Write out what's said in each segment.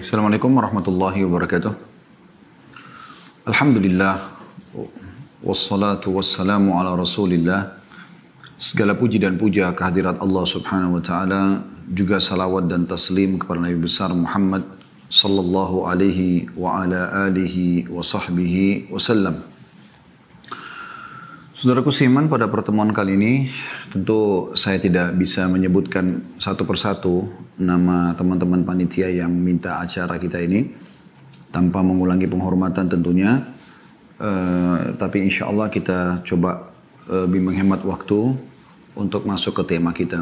Assalamualaikum warahmatullahi wabarakatuh. Alhamdulillah, wassalatu wassalamu ala rasulillah. Segala puji dan puja kehadirat Allah subhanahu wa ta'ala, juga salawat dan taslim kepada Nabi besar Muhammad sallallahu alaihi wa ala alihi wa sahbihi wasallam. Saudaraku seiman, pada pertemuan kali ini tentu saya tidak bisa menyebutkan satu persatu nama teman-teman panitia yang minta acara kita ini tanpa mengulangi penghormatan tentunya. Tapi insya Allah kita coba lebih menghemat waktu untuk masuk ke tema kita.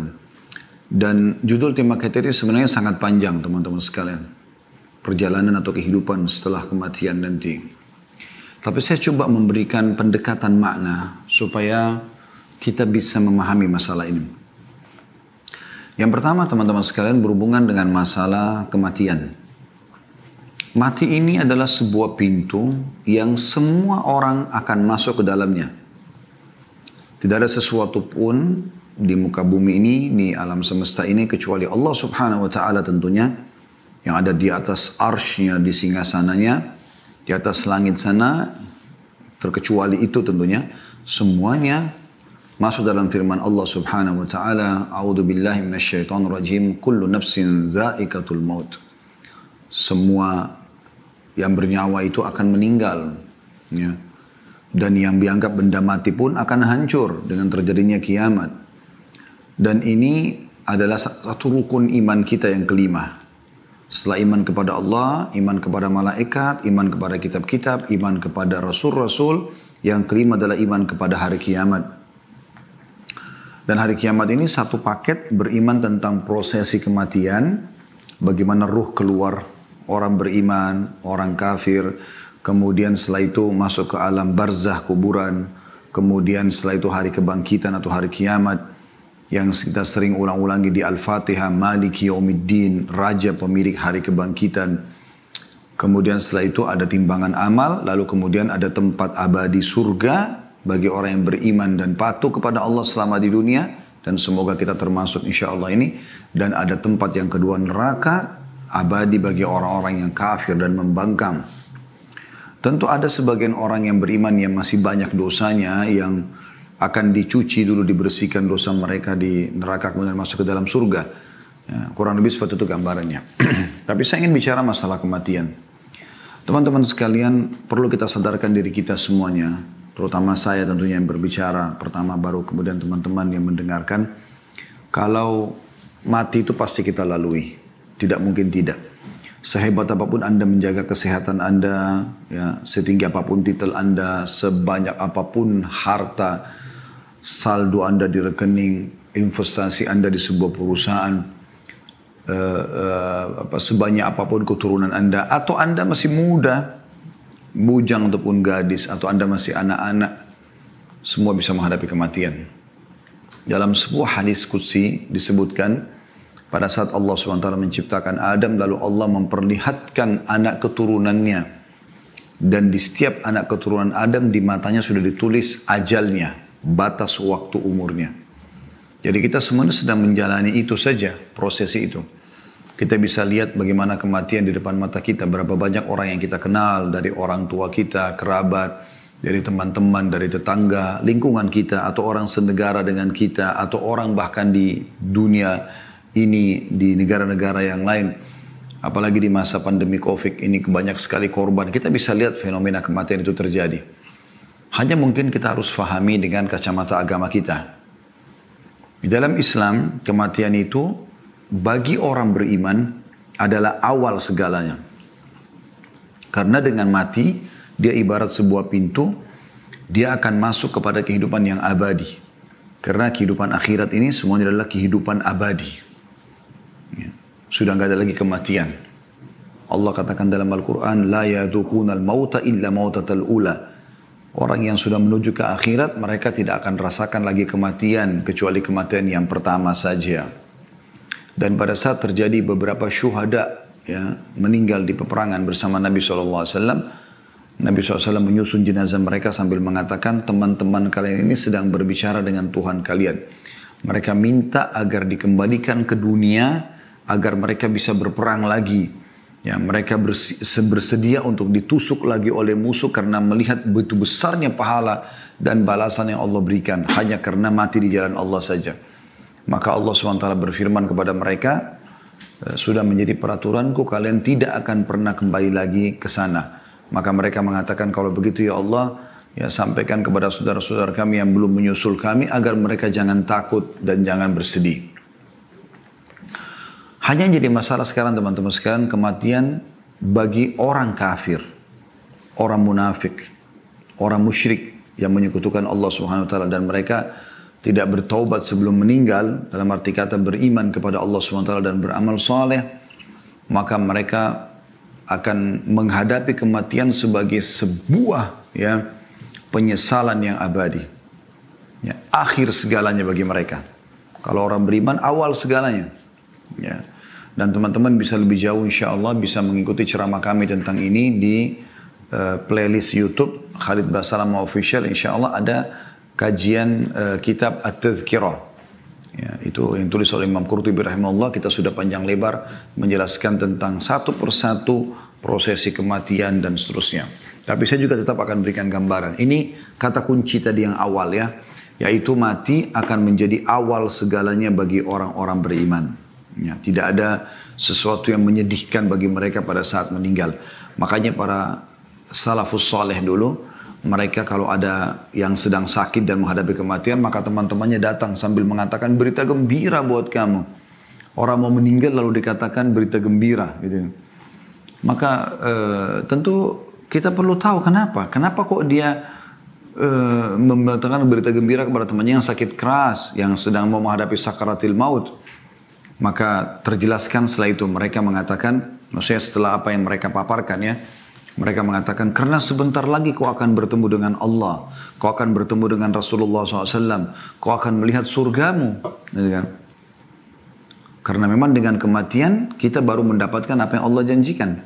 Dan judul tema kita ini sebenarnya sangat panjang teman-teman sekalian. Perjalanan atau kehidupan setelah kematian nanti. Tapi saya coba memberikan pendekatan makna supaya kita bisa memahami masalah ini. Yang pertama teman-teman sekalian berhubungan dengan masalah kematian. Mati ini adalah sebuah pintu yang semua orang akan masuk ke dalamnya. Tidak ada sesuatu pun di muka bumi ini, di alam semesta ini kecuali Allah subhanahu wa ta'ala tentunya yang ada di atas arsy-Nya, di singgasananya, di atas langit sana, terkecuali itu tentunya, semuanya masuk dalam firman Allah subhanahu wa ta'ala, A'udhu billahi minasyaitonir rajim, kullu nafsin za'iqatul maut. Semua yang bernyawa itu akan meninggal. Ya. Dan yang dianggap benda mati pun akan hancur dengan terjadinya kiamat. Dan ini adalah satu rukun iman kita yang kelima. Setelah iman kepada Allah, iman kepada malaikat, iman kepada kitab-kitab, iman kepada rasul-rasul, yang kelima adalah iman kepada hari kiamat. Dan hari kiamat ini satu paket beriman tentang prosesi kematian, bagaimana ruh keluar, orang beriman, orang kafir, kemudian setelah itu masuk ke alam barzah, kuburan, kemudian setelah itu hari kebangkitan atau hari kiamat, yang kita sering ulang-ulangi di Al-Fatihah, Maliki Yaumiddin, Raja pemilik hari kebangkitan. Kemudian setelah itu ada timbangan amal, lalu kemudian ada tempat abadi surga bagi orang yang beriman dan patuh kepada Allah selama di dunia, dan semoga kita termasuk insya Allah ini. Dan ada tempat yang kedua, neraka abadi bagi orang-orang yang kafir dan membangkang. Tentu ada sebagian orang yang beriman yang masih banyak dosanya, yang akan dicuci dulu, dibersihkan dosa mereka di neraka, kemudian masuk ke dalam surga. Ya, kurang lebih seperti itu gambarannya. Tapi saya ingin bicara masalah kematian. Teman-teman sekalian, perlu kita sadarkan diri kita semuanya, terutama saya tentunya yang berbicara pertama, baru kemudian teman-teman yang mendengarkan. Kalau mati itu pasti kita lalui, tidak mungkin tidak. Sehebat apapun Anda menjaga kesehatan Anda, ya, setinggi apapun titel Anda, sebanyak apapun harta, saldo Anda di rekening, investasi Anda di sebuah perusahaan, sebanyak apapun keturunan Anda, atau Anda masih muda, bujang ataupun gadis, atau Anda masih anak-anak, semua bisa menghadapi kematian. Dalam sebuah hadis qudsi disebutkan, pada saat Allah SWT menciptakan Adam, lalu Allah memperlihatkan anak keturunannya. Dan di setiap anak keturunan Adam, di matanya sudah ditulis ajalnya, batas waktu umurnya. Jadi kita semuanya sedang menjalani itu saja, prosesi itu. Kita bisa lihat bagaimana kematian di depan mata kita. Berapa banyak orang yang kita kenal, dari orang tua kita, kerabat, dari teman-teman, dari tetangga, lingkungan kita, atau orang senegara dengan kita, atau orang bahkan di dunia ini, di negara-negara yang lain. Apalagi di masa pandemi COVID ini banyak sekali korban. Kita bisa lihat fenomena kematian itu terjadi. Hanya mungkin kita harus fahami dengan kacamata agama kita. Di dalam Islam, kematian itu bagi orang beriman adalah awal segalanya. Karena dengan mati, dia ibarat sebuah pintu, dia akan masuk kepada kehidupan yang abadi. Karena kehidupan akhirat ini semuanya adalah kehidupan abadi. Sudah nggak ada lagi kematian. Allah katakan dalam Al-Quran, La yadhukunal mauta illa mautatal ula. Orang yang sudah menuju ke akhirat, mereka tidak akan rasakan lagi kematian, kecuali kematian yang pertama saja. Dan pada saat terjadi beberapa syuhada, ya, meninggal di peperangan bersama Nabi SAW, Nabi SAW menyusun jenazah mereka sambil mengatakan, teman-teman kalian ini sedang berbicara dengan Tuhan kalian. Mereka minta agar dikembalikan ke dunia, agar mereka bisa berperang lagi. Ya, mereka bersedia untuk ditusuk lagi oleh musuh karena melihat begitu besarnya pahala dan balasan yang Allah berikan hanya karena mati di jalan Allah saja. Maka Allah SWT berfirman kepada mereka, sudah menjadi peraturanku, kalian tidak akan pernah kembali lagi ke sana. Maka mereka mengatakan, kalau begitu ya Allah, ya sampaikan kepada saudara-saudara kami yang belum menyusul kami agar mereka jangan takut dan jangan bersedih. Hanya yang jadi masalah sekarang teman-teman sekalian, kematian bagi orang kafir, orang munafik, orang musyrik yang menyekutukan Allah Subhanahu wa taala dan mereka tidak bertaubat sebelum meninggal, dalam arti kata beriman kepada Allah Subhanahu wa taala dan beramal saleh, maka mereka akan menghadapi kematian sebagai sebuah ya penyesalan yang abadi. Ya, akhir segalanya bagi mereka. Kalau orang beriman awal segalanya. Ya. Dan teman-teman bisa lebih jauh insya Allah bisa mengikuti ceramah kami tentang ini di playlist YouTube Khalid Basalamah Official. Insya Allah ada kajian kitab At-Tadhkirah. Ya, itu yang tulis oleh Imam Qurtubi rahimahullah. Kita sudah panjang lebar menjelaskan tentang satu persatu prosesi kematian dan seterusnya. Tapi saya juga tetap akan berikan gambaran. Ini kata kunci tadi yang awal ya. Yaitu mati akan menjadi awal segalanya bagi orang-orang beriman. Ya, tidak ada sesuatu yang menyedihkan bagi mereka pada saat meninggal. Makanya para salafus saleh dulu, mereka kalau ada yang sedang sakit dan menghadapi kematian, maka teman-temannya datang sambil mengatakan berita gembira buat kamu. Orang mau meninggal lalu dikatakan berita gembira. Gitu. Maka tentu kita perlu tahu kenapa. Kenapa kok dia mengatakan berita gembira kepada temannya yang sakit keras, yang sedang mau menghadapi sakaratil maut. Maka terjelaskan setelah itu mereka mengatakan, maksudnya setelah apa yang mereka paparkan ya, mereka mengatakan karena sebentar lagi kau akan bertemu dengan Allah, kau akan bertemu dengan Rasulullah SAW, kau akan melihat surgamu. Karena memang dengan kematian kita baru mendapatkan apa yang Allah janjikan.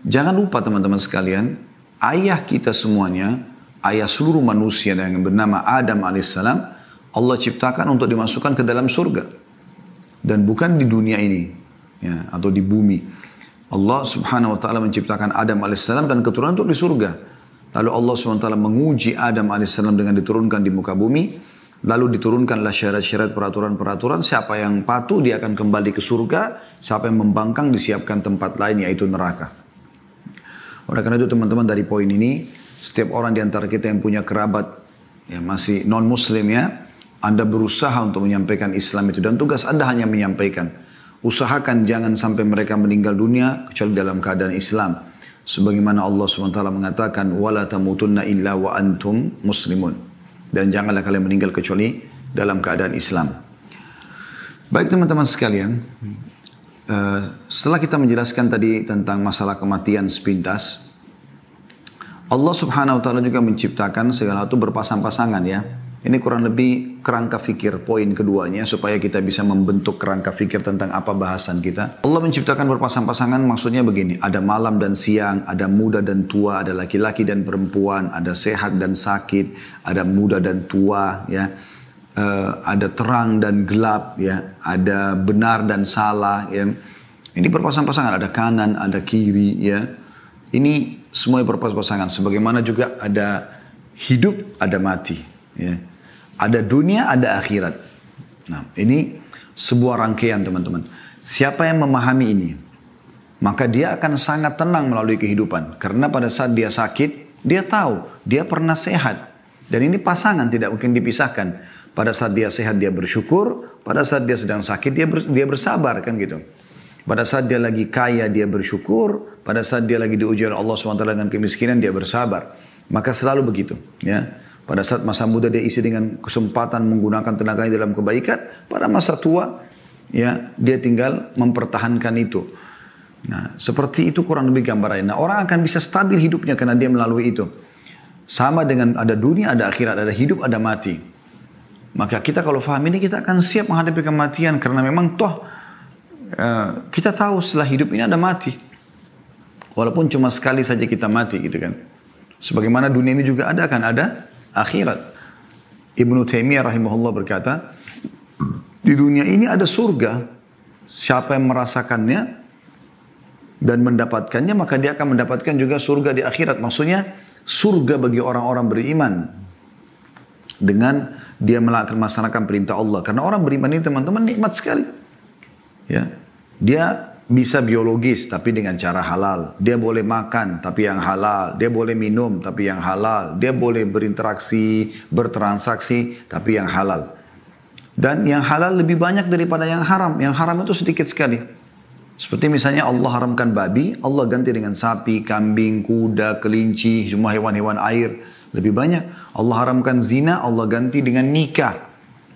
Jangan lupa teman-teman sekalian, ayah kita semuanya, ayah seluruh manusia yang bernama Adam alaihissalam, Allah ciptakan untuk dimasukkan ke dalam surga. Dan bukan di dunia ini ya, atau di bumi. Allah subhanahu wa ta'ala menciptakan Adam alaihissalam dan keturunan untuk di surga. Lalu Allah subhanahu wa ta'ala menguji Adam alaihissalam dengan diturunkan di muka bumi. Lalu diturunkanlah syarat-syarat peraturan-peraturan. Siapa yang patuh dia akan kembali ke surga. Siapa yang membangkang disiapkan tempat lain yaitu neraka. Oleh karena itu teman-teman dari poin ini, setiap orang di antara kita yang punya kerabat yang masih non-muslim ya, Anda berusaha untuk menyampaikan Islam itu. Dan tugas Anda hanya menyampaikan. Usahakan jangan sampai mereka meninggal dunia kecuali dalam keadaan Islam. Sebagaimana Allah SWT mengatakan, وَلَا تَمُوتُنَّ إِلَّا وَأَنْتُمْ مُسْلِمُونَ. Dan janganlah kalian meninggal kecuali dalam keadaan Islam. Baik teman-teman sekalian. Setelah kita menjelaskan tadi tentang masalah kematian sepintas. Allah Subhanahu Wa Taala juga menciptakan segala sesuatu berpasang-pasangan ya. Ini kurang lebih kerangka fikir poin keduanya supaya kita bisa membentuk kerangka fikir tentang apa bahasan kita. Allah menciptakan berpasang-pasangan maksudnya begini. Ada malam dan siang, ada muda dan tua, ada laki-laki dan perempuan, ada sehat dan sakit, ada muda dan tua, ya, ada terang dan gelap, ya, ada benar dan salah. Ya. Ini berpasang-pasangan, ada kanan, ada kiri. Ya. Ini semua berpasang-pasangan. Sebagaimana juga ada hidup, ada mati. Ya. Ada dunia, ada akhirat. Nah, ini sebuah rangkaian teman-teman. Siapa yang memahami ini, maka dia akan sangat tenang melalui kehidupan. Karena pada saat dia sakit, dia tahu, dia pernah sehat. Dan ini pasangan tidak mungkin dipisahkan. Pada saat dia sehat, dia bersyukur. Pada saat dia sedang sakit, dia bersabar kan gitu. Pada saat dia lagi kaya, dia bersyukur. Pada saat dia lagi diuji oleh Allah SWT dengan kemiskinan, dia bersabar. Maka selalu begitu, ya. Pada saat masa muda dia isi dengan kesempatan menggunakan tenaganya dalam kebaikan. Pada masa tua, ya, dia tinggal mempertahankan itu. Nah, seperti itu kurang lebih gambarannya. Nah, orang akan bisa stabil hidupnya karena dia melalui itu. Sama dengan ada dunia, ada akhirat, ada hidup, ada mati. Maka kita kalau faham ini, kita akan siap menghadapi kematian. Karena memang toh, kita tahu setelah hidup ini ada mati. Walaupun cuma sekali saja kita mati gitu kan. Sebagaimana dunia ini juga ada kan, ada akhirat. Ibnu Taimiyah rahimahullah berkata, di dunia ini ada surga. Siapa yang merasakannya, dan mendapatkannya, maka dia akan mendapatkan juga surga di akhirat. Maksudnya surga bagi orang-orang beriman dengan dia melaksanakan perintah Allah. Karena orang beriman ini teman-teman nikmat sekali. Ya, dia bisa biologis tapi dengan cara halal. Dia boleh makan tapi yang halal. Dia boleh minum tapi yang halal. Dia boleh berinteraksi, bertransaksi tapi yang halal. Dan yang halal lebih banyak daripada yang haram. Yang haram itu sedikit sekali. Seperti misalnya Allah haramkan babi, Allah ganti dengan sapi, kambing, kuda, kelinci, semua hewan-hewan air. Lebih banyak. Allah haramkan zina, Allah ganti dengan nikah.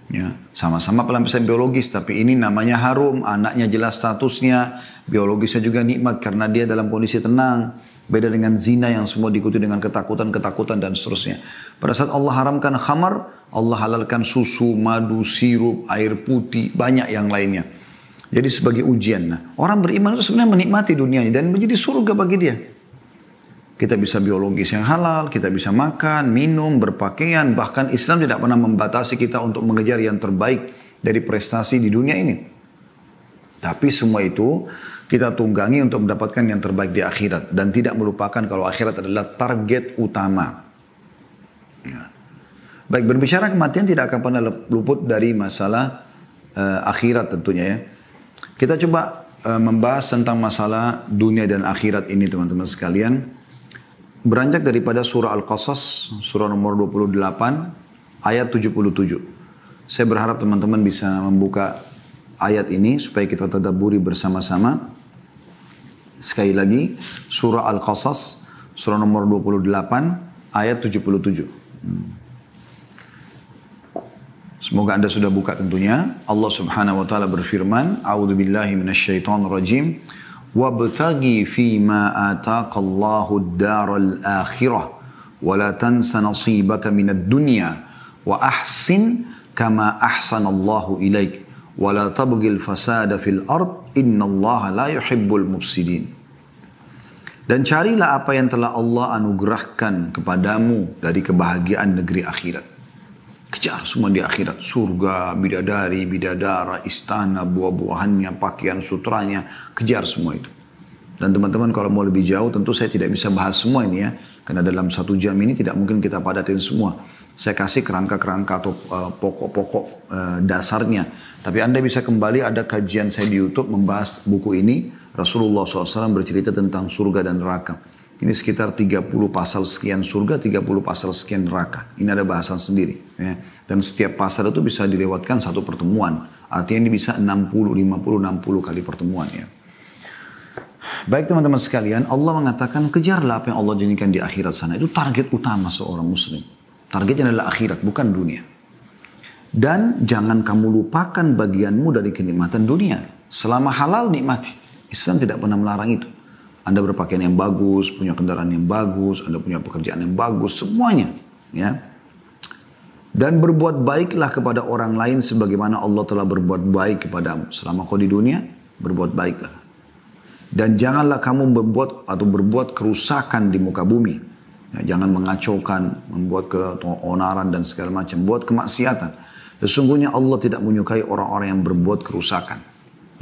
Ya, sama-sama pelampiasan biologis, tapi ini namanya harum, anaknya jelas statusnya, biologisnya juga nikmat karena dia dalam kondisi tenang. Beda dengan zina yang semua diikuti dengan ketakutan dan seterusnya. Pada saat Allah haramkan khamar, Allah halalkan susu, madu, sirup, air putih, banyak yang lainnya. Jadi sebagai ujian. Nah, orang beriman itu sebenarnya menikmati dunianya dan menjadi surga bagi dia. Kita bisa biologis yang halal, kita bisa makan, minum, berpakaian. Bahkan Islam tidak pernah membatasi kita untuk mengejar yang terbaik dari prestasi di dunia ini. Tapi semua itu kita tunggangi untuk mendapatkan yang terbaik di akhirat. Dan tidak melupakan kalau akhirat adalah target utama. Ya. Baik, berbicara kematian tidak akan pernah luput dari masalah akhirat tentunya ya. Kita coba membahas tentang masalah dunia dan akhirat ini teman-teman sekalian. Beranjak daripada surah Al-Qasas, surah nomor 28, ayat 77. Saya berharap teman-teman bisa membuka ayat ini supaya kita tadabburi bersama-sama. Sekali lagi, surah Al-Qasas, surah nomor 28, ayat 77. Semoga Anda sudah buka tentunya. Allah Subhanahu wa taala berfirman, A'udzubillahi minasyaitonirrajim. Wabtaghi fima ataqallahu ad-daral akhirah wa la tansa nasibaka minad dunya wa ahsin kama ahsanallahu ilaik wa la tabghil fasada fil ard innallaha la yuhibbul mufsidin. Dan carilah apa yang telah Allah anugerahkan kepadamu dari kebahagiaan negeri akhirat. Kejar semua di akhirat. Surga, bidadari, bidadara, istana, buah-buahannya, pakaian sutranya. Kejar semua itu. Dan teman-teman kalau mau lebih jauh tentu saya tidak bisa bahas semua ini ya. Karena dalam 1 jam ini tidak mungkin kita padatin semua. Saya kasih kerangka-kerangka atau pokok-pokok dasarnya. Tapi Anda bisa kembali, ada kajian saya di YouTube membahas buku ini. Rasulullah SAW bercerita tentang surga dan neraka. Ini sekitar 30 pasal sekian surga, 30 pasal sekian neraka. Ini ada bahasan sendiri. Ya. Dan setiap pasal itu bisa dilewatkan satu pertemuan. Artinya ini bisa 60, 50, 60 kali pertemuan. Ya. Baik teman-teman sekalian, Allah mengatakan kejarlah apa yang Allah janjikan di akhirat sana. Itu target utama seorang muslim. Targetnya adalah akhirat, bukan dunia. Dan jangan kamu lupakan bagianmu dari kenikmatan dunia. Selama halal nikmati. Islam tidak pernah melarang itu. Anda berpakaian yang bagus, punya kendaraan yang bagus, Anda punya pekerjaan yang bagus, semuanya. Ya. Dan berbuat baiklah kepada orang lain sebagaimana Allah telah berbuat baik kepadamu. Selama kau di dunia, berbuat baiklah. Dan janganlah kamu berbuat kerusakan di muka bumi. Ya, jangan mengacaukan, membuat keonaran dan segala macam. Buat kemaksiatan. Sesungguhnya Allah tidak menyukai orang-orang yang berbuat kerusakan.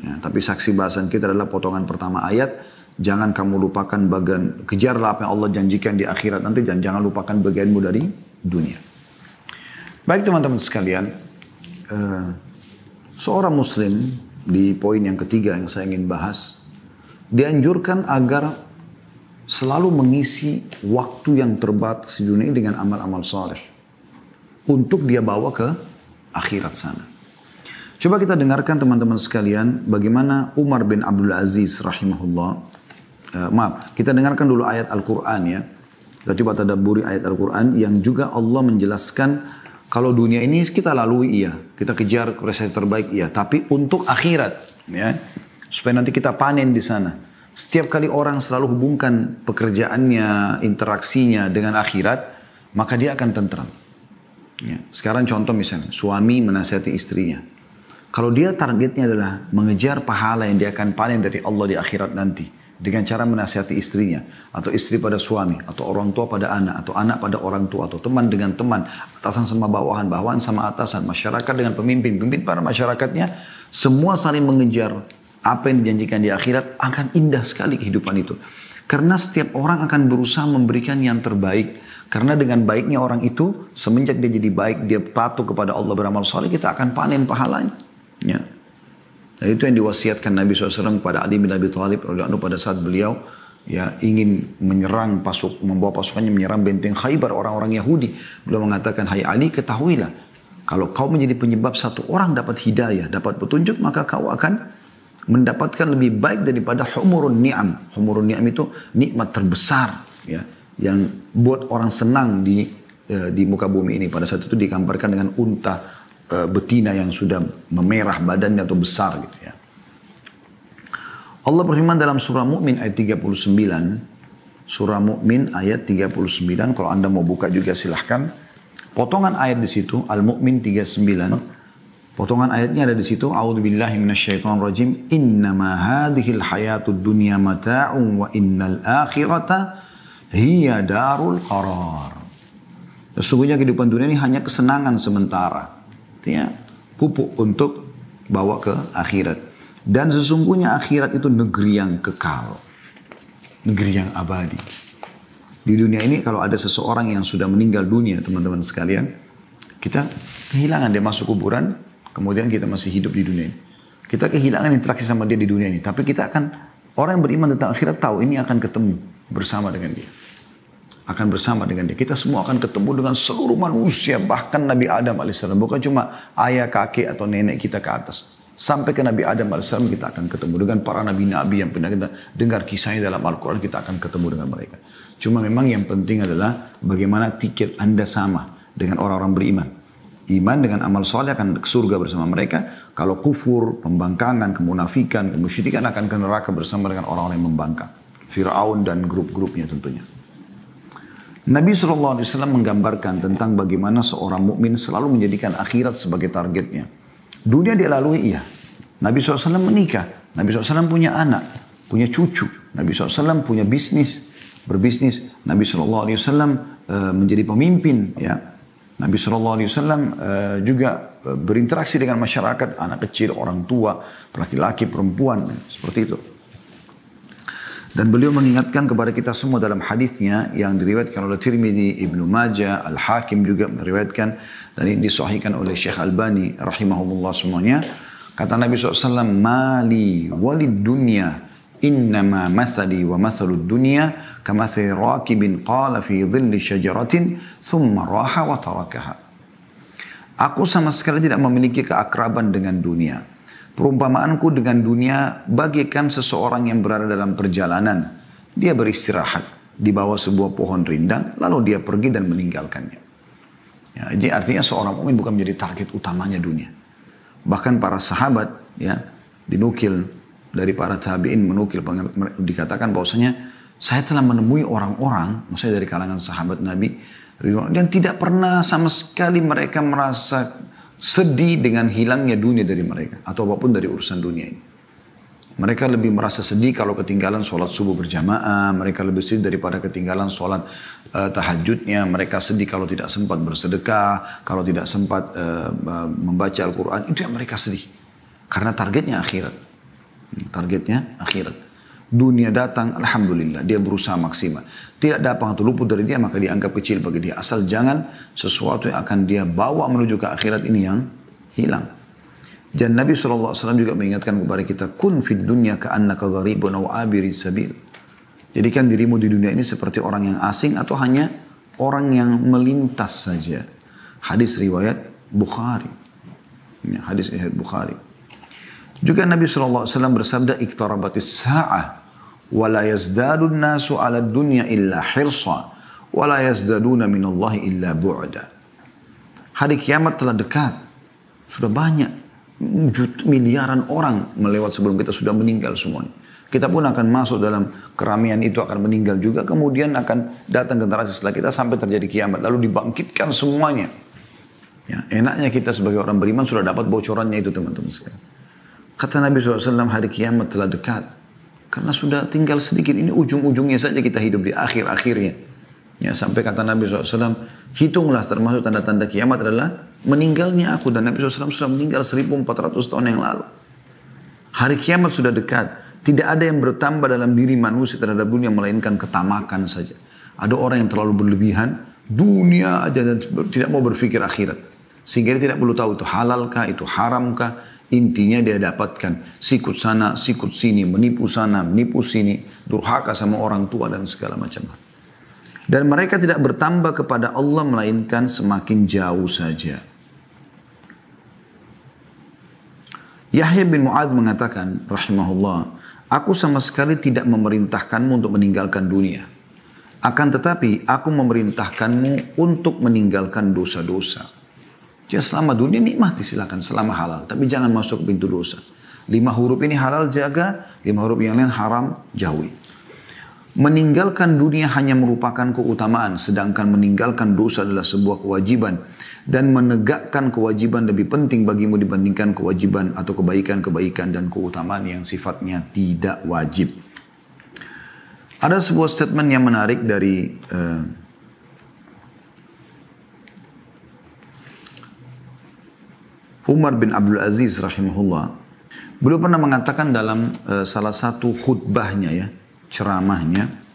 Ya, tapi saksi bahasan kita adalah potongan pertama ayat. Jangan kamu lupakan bagian, kejarlah apa yang Allah janjikan di akhirat nanti dan jangan lupakan bagianmu dari dunia. Baik teman-teman sekalian, seorang muslim di poin yang ketiga yang saya ingin bahas, dianjurkan agar selalu mengisi waktu yang terbatas di dunia ini dengan amal-amal saleh untuk dia bawa ke akhirat sana. Coba kita dengarkan teman-teman sekalian bagaimana Umar bin Abdul Aziz rahimahullah. Kita dengarkan dulu ayat Al-Quran ya. Kita coba tadabburi ayat Al-Quran yang juga Allah menjelaskan kalau dunia ini kita lalui iya, kita kejar prestasi terbaik iya, tapi untuk akhirat ya, supaya nanti kita panen di sana. Setiap kali orang selalu hubungkan pekerjaannya, interaksinya dengan akhirat, maka dia akan tentram. Ya. Sekarang contoh misalnya, suami menasihati istrinya. Kalau dia targetnya adalah mengejar pahala yang dia akan panen dari Allah di akhirat nanti, dengan cara menasihati istrinya, atau istri pada suami, atau orang tua pada anak, atau anak pada orang tua, atau teman dengan teman, atasan sama bawahan, bawahan sama atasan, masyarakat dengan pemimpin, pemimpin para masyarakatnya, semua saling mengejar apa yang dijanjikan di akhirat, akan indah sekali kehidupan itu. Karena setiap orang akan berusaha memberikan yang terbaik. Karena dengan baiknya orang itu, semenjak dia jadi baik, dia patuh kepada Allah beramal saleh, kita akan panen pahalanya. Ya. Dan itu yang diwasiatkan Nabi SAW kepada Ali bin Abi Thalib pada saat beliau ya ingin menyerang membawa pasukannya menyerang benteng Khaybar orang-orang Yahudi. Beliau mengatakan, hai Ali, ketahuilah, kalau kau menjadi penyebab satu orang dapat hidayah, dapat petunjuk, maka kau akan mendapatkan lebih baik daripada humurun ni'am. Humurun ni'am itu nikmat terbesar, ya, yang buat orang senang di muka bumi ini. Pada saat itu digambarkan dengan unta betina yang sudah memerah badannya atau besar gitu ya. Allah berfirman dalam surah Mu'min ayat 39. Surah Mu'min ayat 39. Kalau Anda mau buka juga silahkan. Potongan ayat di situ, Al-Mu'min 39. Potongan ayatnya ada di situ. A'udzubillahi minasyaitonirrajim. Innama hadhil hayatud dunya mata'un wa innal akhirata hiya darul qarar. Sesungguhnya kehidupan dunia ini hanya kesenangan sementara. Artinya pupuk untuk bawa ke akhirat. Dan sesungguhnya akhirat itu negeri yang kekal. Negeri yang abadi. Di dunia ini kalau ada seseorang yang sudah meninggal dunia, teman-teman sekalian, kita kehilangan dia masuk kuburan, kemudian kita masih hidup di dunia ini. Kita kehilangan interaksi sama dia di dunia ini. Tapi kita akan, orang yang beriman tentang akhirat tahu ini akan ketemu bersama dengan dia. Akan bersama dengan dia. Kita semua akan ketemu dengan seluruh manusia. Bahkan Nabi Adam AS. Bukan cuma ayah, kakek atau nenek kita ke atas. Sampai ke Nabi Adam AS kita akan ketemu dengan para nabi-nabi yang pernah kita dengar kisahnya dalam Al-Quran, kita akan ketemu dengan mereka. Cuma memang yang penting adalah bagaimana tiket Anda sama dengan orang-orang beriman. Iman dengan amal soleh akan ke surga bersama mereka. Kalau kufur, pembangkangan, kemunafikan, kemusyrikan akan ke neraka bersama dengan orang-orang yang membangkang. Fir'aun dan grup-grupnya tentunya. Nabi SAW menggambarkan tentang bagaimana seorang mukmin selalu menjadikan akhirat sebagai targetnya. Dunia dia lalui, iya. Nabi SAW menikah. Nabi SAW punya anak, punya cucu. Nabi SAW punya bisnis, berbisnis. Nabi SAW menjadi pemimpin. Ya. Nabi SAW juga berinteraksi dengan masyarakat, anak kecil, orang tua, laki-laki, perempuan. Seperti itu. Dan beliau mengingatkan kepada kita semua dalam hadisnya yang diriwayatkan oleh Tirmidzi, Ibnu Majah, Al-Hakim juga meriwayatkan dan ini disahihkan oleh Syekh Albani rahimahumullah semuanya. Kata Nabi SAW, "Mali walid dunya innama mathali wa mathalud dunya kamathali rakibin qala fi dhilli syajaratin thumma raha wa tarakaha." Aku sama sekali tidak memiliki keakraban dengan dunia. Perumpamaanku dengan dunia bagaikan seseorang yang berada dalam perjalanan. Dia beristirahat di bawah sebuah pohon rindang, lalu dia pergi dan meninggalkannya. Ya, jadi artinya seorang mukmin bukan menjadi target utamanya dunia. Bahkan para sahabat ya dinukil dari para tabi'in menukil dikatakan bahwasanya saya telah menemui orang-orang, maksudnya dari kalangan sahabat Nabi, yang tidak pernah sama sekali mereka merasa sedih dengan hilangnya dunia dari mereka. Atau apapun dari urusan dunia ini. Mereka lebih merasa sedih kalau ketinggalan sholat subuh berjamaah. Mereka lebih sedih daripada ketinggalan sholat tahajudnya. Mereka sedih kalau tidak sempat bersedekah. Kalau tidak sempat membaca Al-Quran. Itu yang mereka sedih. Karena targetnya akhirat. Targetnya akhirat. Dunia datang, alhamdulillah, dia berusaha maksimal. Tidak datang atau luput dari dia, maka dianggap kecil bagi dia. Asal jangan sesuatu yang akan dia bawa menuju ke akhirat ini yang hilang. Dan Nabi SAW juga mengingatkan kepada kita, kun fid dunya ka'annaka gharibun aw abiri sabil. Jadikan dirimu di dunia ini seperti orang yang asing atau hanya orang yang melintas saja. Hadis riwayat Bukhari. Hadis riwayat Bukhari. Juga Nabi SAW bersabda, iktarabatis sa'ah, wa la yazdadun nasu ala dunya illa hirsa, wa la yazdaduna minallahi illa bu'da. Hari kiamat telah dekat. Sudah banyak, miliaran orang melewat sebelum kita sudah meninggal semuanya. Kita pun akan masuk dalam keramaian itu, akan meninggal juga. Kemudian akan datang generasi setelah kita sampai terjadi kiamat. Lalu dibangkitkan semuanya. Ya, enaknya kita sebagai orang beriman sudah dapat bocorannya itu teman-teman sekalian. Kata Nabi SAW, hari kiamat telah dekat. Karena sudah tinggal sedikit. Ini ujung-ujungnya saja kita hidup di akhir-akhirnya. Ya, sampai kata Nabi SAW, hitunglah termasuk tanda-tanda kiamat adalah meninggalnya aku. Dan Nabi SAW sudah meninggal 1400 tahun yang lalu. Hari kiamat sudah dekat. Tidak ada yang bertambah dalam diri manusia terhadap dunia melainkan ketamakan saja. Ada orang yang terlalu berlebihan, dunia aja dan tidak mau berpikir akhirat. Sehingga dia tidak perlu tahu itu halalkah, itu haramkah. Intinya dia dapatkan sikut sana, sikut sini, menipu sana, menipu sini, durhaka sama orang tua dan segala macam. Dan mereka tidak bertambah kepada Allah melainkan semakin jauh saja. Yahya bin Mu'adz mengatakan, rahimahullah, aku sama sekali tidak memerintahkanmu untuk meninggalkan dunia. Akan tetapi aku memerintahkanmu untuk meninggalkan dosa-dosa. Jadi selama dunia nikmati silakan, selama halal. Tapi jangan masuk pintu dosa. 5 huruf ini halal jaga, 5 huruf yang lain haram jauhi. Meninggalkan dunia hanya merupakan keutamaan, sedangkan meninggalkan dosa adalah sebuah kewajiban. Dan menegakkan kewajiban lebih penting bagimu dibandingkan kewajiban atau kebaikan-kebaikan dan keutamaan yang sifatnya tidak wajib. Ada sebuah statement yang menarik dari Umar bin Abdul Aziz rahimahullah. Beliau pernah mengatakan dalam salah satu khutbahnya ya, ceramahnya.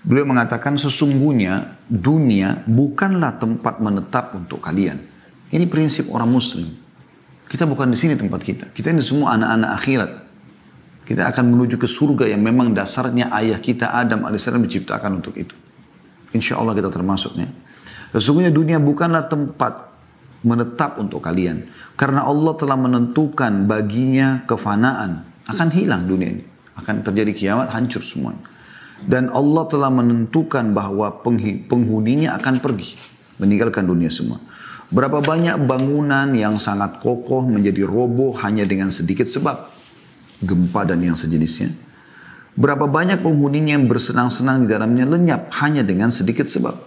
Beliau mengatakan sesungguhnya dunia bukanlah tempat menetap untuk kalian. Ini prinsip orang muslim. Kita bukan di sini tempat kita. Kita ini semua anak-anak akhirat. Kita akan menuju ke surga yang memang dasarnya ayah kita Adam alaihissalam diciptakan untuk itu. Insya Allah kita termasuknya. Sesungguhnya dunia bukanlah tempat menetap untuk kalian. Karena Allah telah menentukan baginya kefanaan. Akan hilang dunia ini. Akan terjadi kiamat, hancur semuanya. Dan Allah telah menentukan bahwa penghuninya akan pergi. Meninggalkan dunia semua. Berapa banyak bangunan yang sangat kokoh menjadi roboh hanya dengan sedikit sebab. Gempa dan yang sejenisnya. Berapa banyak penghuninya yang bersenang-senang di dalamnya lenyap hanya dengan sedikit sebab.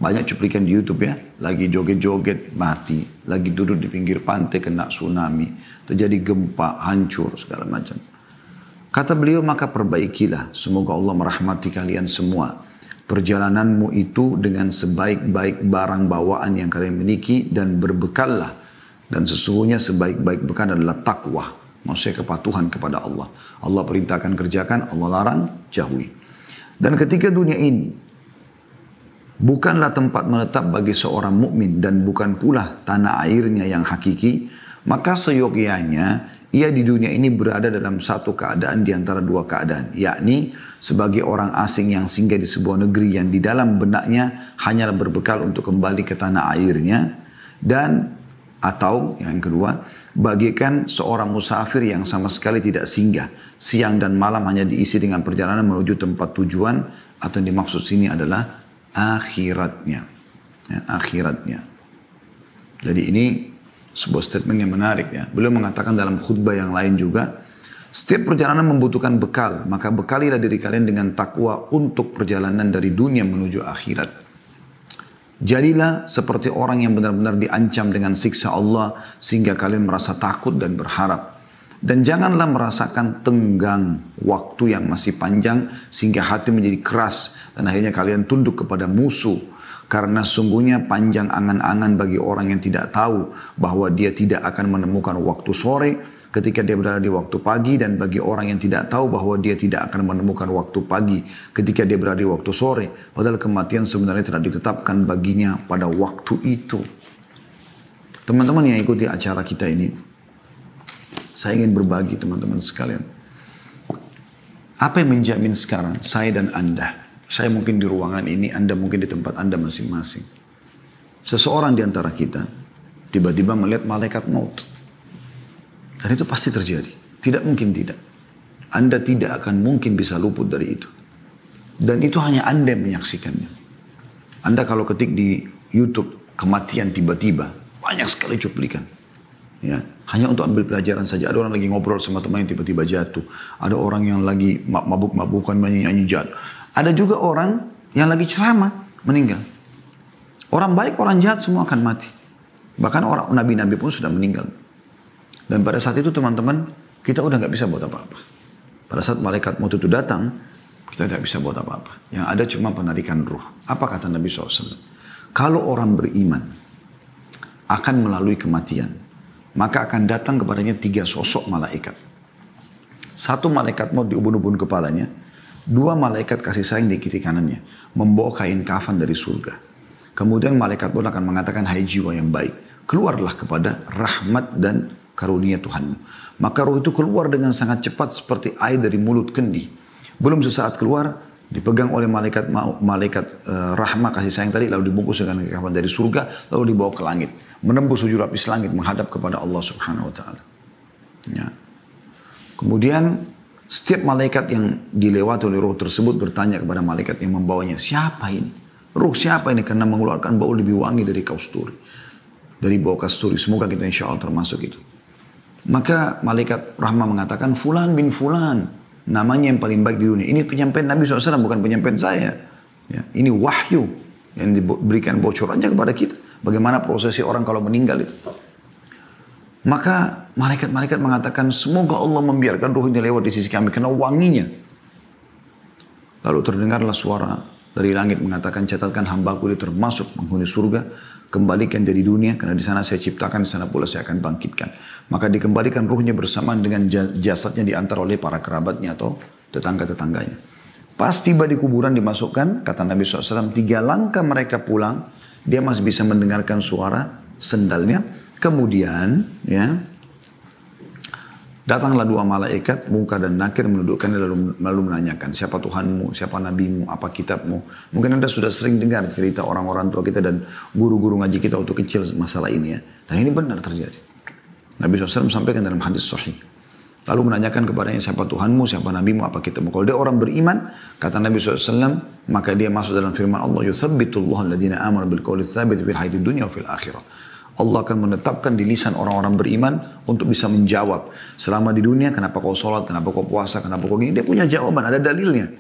Banyak cuplikan di YouTube ya. Lagi joget-joget mati. Lagi duduk di pinggir pantai kena tsunami. Terjadi gempa, hancur segala macam. Kata beliau, maka perbaikilah. Semoga Allah merahmati kalian semua. Perjalananmu itu dengan sebaik-baik barang bawaan yang kalian miliki dan berbekallah. Dan sesungguhnya sebaik-baik bekal adalah takwa. Maksudnya kepatuhan kepada Allah. Allah perintahkan kerjakan, Allah larang jauhi. Dan ketika dunia ini bukanlah tempat menetap bagi seorang mukmin dan bukan pula tanah airnya yang hakiki, maka seyogyanya ia di dunia ini berada dalam satu keadaan di antara dua keadaan. Yakni sebagai orang asing yang singgah di sebuah negeri yang di dalam benaknya hanyalah berbekal untuk kembali ke tanah airnya. Dan atau yang kedua, bagaikan seorang musafir yang sama sekali tidak singgah. Siang dan malam hanya diisi dengan perjalanan menuju tempat tujuan. Atau yang dimaksud sini adalah akhiratnya. Ya, akhiratnya. Jadi ini sebuah statement yang menarik ya. Beliau mengatakan dalam khutbah yang lain juga, setiap perjalanan membutuhkan bekal, maka bekalilah diri kalian dengan takwa untuk perjalanan dari dunia menuju akhirat. Jadilah seperti orang yang benar-benar diancam dengan siksa Allah sehingga kalian merasa takut dan berharap. Dan janganlah merasakan tenggang waktu yang masih panjang sehingga hati menjadi keras dan akhirnya kalian tunduk kepada musuh. Karena sungguhnya panjang angan-angan bagi orang yang tidak tahu bahwa dia tidak akan menemukan waktu sore ketika dia berada di waktu pagi, dan bagi orang yang tidak tahu bahwa dia tidak akan menemukan waktu pagi ketika dia berada di waktu sore. Padahal kematian sebenarnya telah ditetapkan baginya pada waktu itu. Teman-teman yang ikuti acara kita ini, saya ingin berbagi teman-teman sekalian. Apa yang menjamin sekarang saya dan Anda? Saya mungkin di ruangan ini, Anda mungkin di tempat Anda masing-masing. Seseorang di antara kita tiba-tiba melihat malaikat maut. Dan itu pasti terjadi. Tidak mungkin tidak. Anda tidak akan mungkin bisa luput dari itu. Dan itu hanya Anda yang menyaksikannya. Anda kalau ketik di YouTube kematian tiba-tiba, banyak sekali cuplikan. Ya, hanya untuk ambil pelajaran saja. Ada orang lagi ngobrol sama teman yang tiba-tiba jatuh. Ada orang yang lagi mabuk-mabukan nyanyi-nyanyi jatuh. Ada juga orang yang lagi ceramah meninggal. Orang baik, orang jahat semua akan mati. Bahkan orang nabi-nabi pun sudah meninggal. Dan pada saat itu teman-teman, kita udah nggak bisa buat apa-apa. Pada saat malaikat maut itu datang, kita tidak bisa buat apa-apa. Yang ada cuma penarikan ruh. Apa kata Nabi SAW? Kalau orang beriman akan melalui kematian, maka akan datang kepadanya 3 sosok malaikat. Satu malaikat maut di ubun-ubun kepalanya, dua malaikat kasih sayang di kiri kanannya, membawa kain kafan dari surga. Kemudian malaikat maut akan mengatakan, hai jiwa yang baik, keluarlah kepada rahmat dan karunia Tuhanmu. Maka roh itu keluar dengan sangat cepat seperti air dari mulut kendi. Belum sesaat keluar, dipegang oleh malaikat rahmah kasih sayang tadi, lalu dibungkus dengan kain kafan dari surga, lalu dibawa ke langit, menembus 7 lapis langit, menghadap kepada Allah Subhanahu Wa Taala. Ya. Kemudian setiap malaikat yang dilewati oleh roh tersebut bertanya kepada malaikat yang membawanya, siapa ini? Roh siapa ini? Karena mengeluarkan bau lebih wangi dari kasturi, dari bau kasturi. Semoga kita insya Allah termasuk itu. Maka malaikat rahmah mengatakan, Fulan bin Fulan, namanya yang paling baik di dunia. Ini penyampaian Nabi SAW, bukan penyampaian saya. Ya, ini wahyu yang diberikan bocorannya kepada kita. Bagaimana prosesi orang kalau meninggal itu. Maka malaikat-malaikat mengatakan, semoga Allah membiarkan ruhnya lewat di sisi kami karena wanginya. Lalu terdengarlah suara dari langit mengatakan, catatkan hambaku dia termasuk penghuni surga, kembalikan dari dunia karena di sana saya ciptakan, di sana pula saya akan bangkitkan. Maka dikembalikan ruhnya bersamaan dengan jasadnya diantar oleh para kerabatnya atau tetangga-tetangganya. Pas tiba di kuburan dimasukkan, kata Nabi SAW, 3 langkah mereka pulang, dia masih bisa mendengarkan suara sendalnya. Kemudian, ya, datanglah 2 malaikat, Munkar dan Nakir, mendudukkannya lalu menanyakan, siapa Tuhanmu, siapa Nabimu, apa kitabmu. Mungkin Anda sudah sering dengar cerita orang-orang tua kita dan guru-guru ngaji kita waktu kecil masalah ini ya. Dan ini benar terjadi. Nabi SAW sampaikan dalam hadis sahih. Lalu menanyakan kepadanya, siapa Tuhanmu, siapa Nabimu, apa kitabmu. Kalau dia orang beriman, kata Nabi SAW, maka dia masuk dalam firman Allah, yuthabbitullahu alladhina amanu bil qawli tsabit fil hayatid dunya wa fil akhirah. Allah akan menetapkan di lisan orang-orang beriman untuk bisa menjawab. Selama di dunia, kenapa kau sholat, kenapa kau puasa, kenapa kau gini. Dia punya jawaban, ada dalilnya.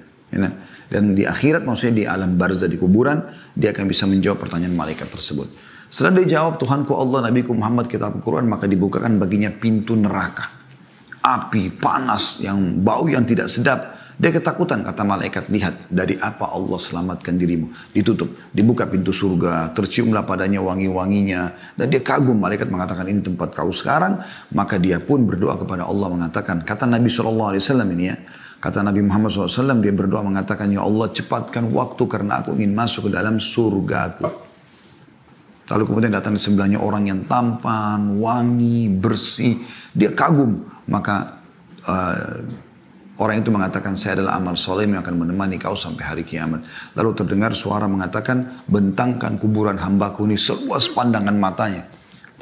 Dan di akhirat, maksudnya di alam barzah, di kuburan, dia akan bisa menjawab pertanyaan malaikat tersebut. Setelah dia jawab, Tuhanku Allah, Nabiku Muhammad, kitab Al-Quran, maka dibukakan baginya pintu neraka. Api, panas, yang bau yang tidak sedap. Dia ketakutan, kata malaikat, lihat dari apa Allah selamatkan dirimu. Ditutup, dibuka pintu surga, terciumlah padanya wangi-wanginya. Dan dia kagum, malaikat mengatakan ini tempat kau sekarang. Maka dia pun berdoa kepada Allah mengatakan, kata Nabi SAW ini ya, kata Nabi Muhammad SAW, dia berdoa mengatakan, ya Allah cepatkan waktu karena aku ingin masuk ke dalam surgaku. Lalu kemudian datang di sebelahnya orang yang tampan, wangi, bersih. Dia kagum, maka orang itu mengatakan, saya adalah amal soleh yang akan menemani kau sampai hari kiamat. Lalu terdengar suara mengatakan, bentangkan kuburan hambaku ini seluas pandangan matanya.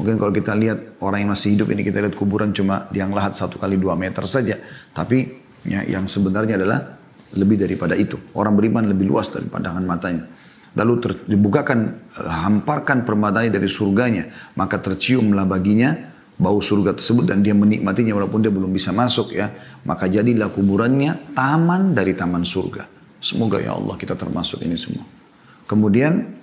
Mungkin kalau kita lihat orang yang masih hidup ini, kita lihat kuburan cuma yang lahat 1 kali 2 meter saja. Tapi ya, yang sebenarnya adalah lebih daripada itu. Orang beriman lebih luas dari pandangan matanya. Lalu dibukakan, hamparkan permadani dari surganya. Maka terciumlah baginya bau surga tersebut dan dia menikmatinya walaupun dia belum bisa masuk ya. Maka jadilah kuburannya taman dari taman surga. Semoga ya Allah kita termasuk ini semua. Kemudian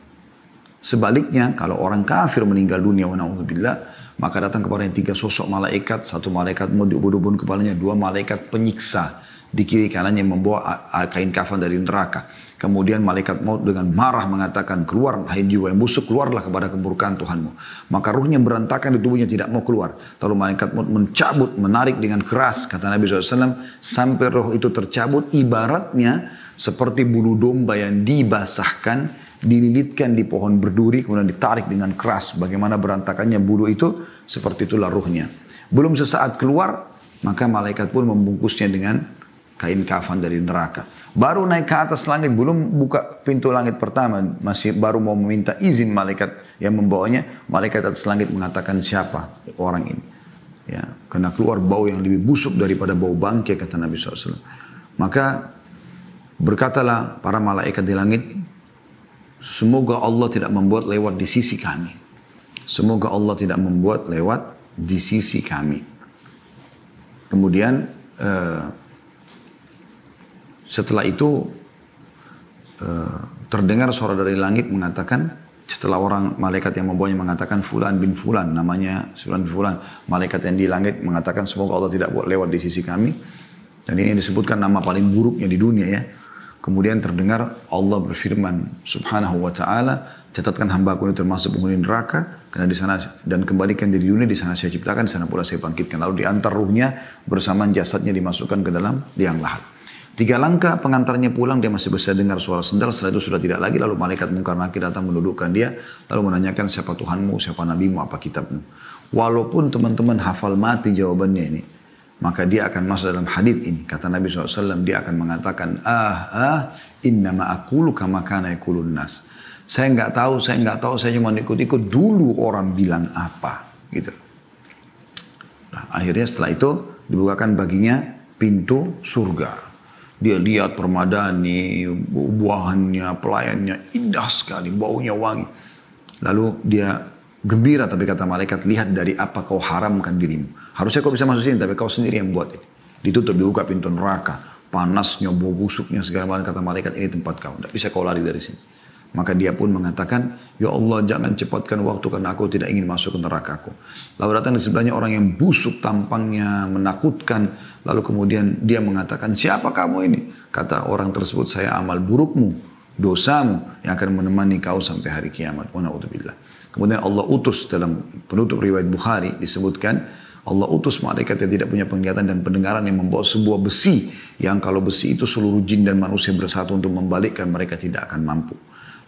sebaliknya kalau orang kafir meninggal dunia wa na'udzubillah, maka datang kepadanya 3 sosok malaikat. 1 malaikat mau diubun-ubun kepalanya, 2 malaikat penyiksa di kiri kanannya membawa kain kafan dari neraka. Kemudian malaikat maut dengan marah mengatakan, keluar hai jiwa yang busuk, keluarlah kepada kemurkaan Tuhanmu. Maka ruhnya berantakan di tubuhnya, tidak mau keluar. Lalu malaikat maut mencabut, menarik dengan keras, kata Nabi SAW, sampai roh itu tercabut, ibaratnya seperti bulu domba yang dibasahkan, dililitkan di pohon berduri, kemudian ditarik dengan keras. Bagaimana berantakannya bulu itu, seperti itulah ruhnya. Belum sesaat keluar, maka malaikat pun membungkusnya dengan kain kafan dari neraka. Baru naik ke atas langit, belum buka pintu langit pertama, masih baru mau meminta izin malaikat yang membawanya. Malaikat atas langit mengatakan, siapa orang ini? Ya, karena keluar bau yang lebih busuk daripada bau bangkai, kata Nabi SAW. Maka berkatalah para malaikat di langit, semoga Allah tidak membuat lewat di sisi kami. Semoga Allah tidak membuat lewat di sisi kami. Kemudian setelah itu terdengar suara dari langit mengatakan, setelah orang malaikat yang membawanya mengatakan Fulan bin Fulan, namanya Fulan bin Fulan, malaikat yang di langit mengatakan semoga Allah tidak buat lewat di sisi kami. Dan ini disebutkan nama paling buruknya di dunia ya. Kemudian terdengar Allah berfirman subhanahu wa ta'ala, catatkan hambaku ini termasuk penghuni neraka, karena di sana dan kembalikan di dunia, di sana saya ciptakan, di sana pula saya bangkitkan. Lalu diantar ruhnya bersamaan jasadnya dimasukkan ke dalam liang lahat. 3 langkah pengantarnya pulang, dia masih bisa dengar suara sendal, setelah itu sudah tidak lagi. Lalu malaikat mungkar nakir datang mendudukkan dia, lalu menanyakan siapa Tuhanmu, siapa nabimu, apa kitabmu. Walaupun teman-teman hafal mati jawabannya ini, maka dia akan masuk dalam hadits ini. Kata Nabi SAW, dia akan mengatakan, innama aqulu kama kana yaqulun nas. Saya nggak tahu, saya cuma ikut-ikut dulu orang bilang apa. Gitu. Nah, akhirnya setelah itu dibukakan baginya pintu surga. Dia lihat permadani, buahannya, pelayannya indah sekali, baunya wangi. Lalu dia gembira, tapi kata malaikat, lihat dari apa kau haramkan dirimu. Harusnya kau bisa masuk sini, tapi kau sendiri yang buat ini. Ditutup, dibuka pintu neraka. Panasnya, bau busuknya, segala macam. Kata malaikat, ini tempat kau. Tidak bisa kau lari dari sini. Maka dia pun mengatakan, ya Allah jangan cepatkan waktu karena aku tidak ingin masuk ke nerakaku. Lalu datang di sebelahnya orang yang busuk tampangnya, menakutkan. Lalu kemudian dia mengatakan, siapa kamu ini? Kata orang tersebut, saya amal burukmu, dosamu yang akan menemani kau sampai hari kiamat. Wa na'udzubillah. Kemudian Allah utus, dalam penutup riwayat Bukhari disebutkan, Allah utus malaikat yang tidak punya penglihatan dan pendengaran yang membawa sebuah besi. Yang kalau besi itu seluruh jin dan manusia bersatu untuk membalikkan, mereka tidak akan mampu.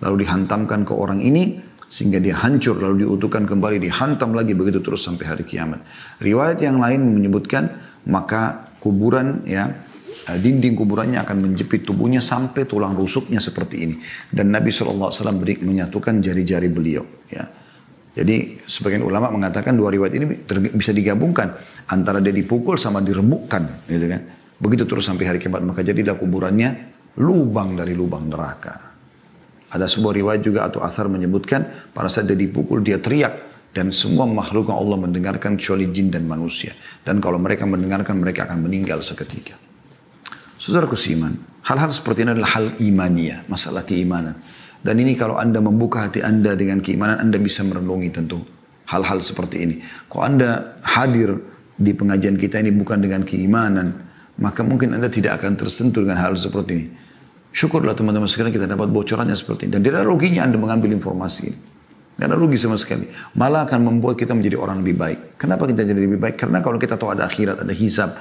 Lalu dihantamkan ke orang ini sehingga dia hancur, lalu diutuhkan kembali, dihantam lagi, begitu terus sampai hari kiamat. Riwayat yang lain menyebutkan maka kuburan, ya, dinding kuburannya akan menjepit tubuhnya sampai tulang rusuknya seperti ini. Dan Nabi SAW menyatukan jari-jari beliau. Ya. Jadi sebagian ulama mengatakan dua riwayat ini bisa digabungkan antara dia dipukul sama diremukkan, gitu kan. Begitu terus sampai hari kiamat, maka jadilah kuburannya lubang dari lubang neraka. Ada sebuah riwayat juga atau athar menyebutkan pada saat dia dipukul dia teriak dan semua makhluk yang Allah mendengarkan kecuali jin dan manusia. Dan kalau mereka mendengarkan mereka akan meninggal seketika. Saudaraku seiman, hal-hal seperti ini adalah hal imaniyah, masalah keimanan. Dan ini kalau Anda membuka hati Anda dengan keimanan, Anda bisa merenungi tentu hal-hal seperti ini. Kalau Anda hadir di pengajian kita ini bukan dengan keimanan, maka mungkin Anda tidak akan tersentuh dengan hal seperti ini. Syukurlah teman-teman sekalian kita dapat bocorannya seperti ini. Dan tidak ada ruginya Anda mengambil informasi ini. Tidak ada rugi sama sekali. Malah akan membuat kita menjadi orang lebih baik. Kenapa kita jadi lebih baik? Karena kalau kita tahu ada akhirat, ada hisab.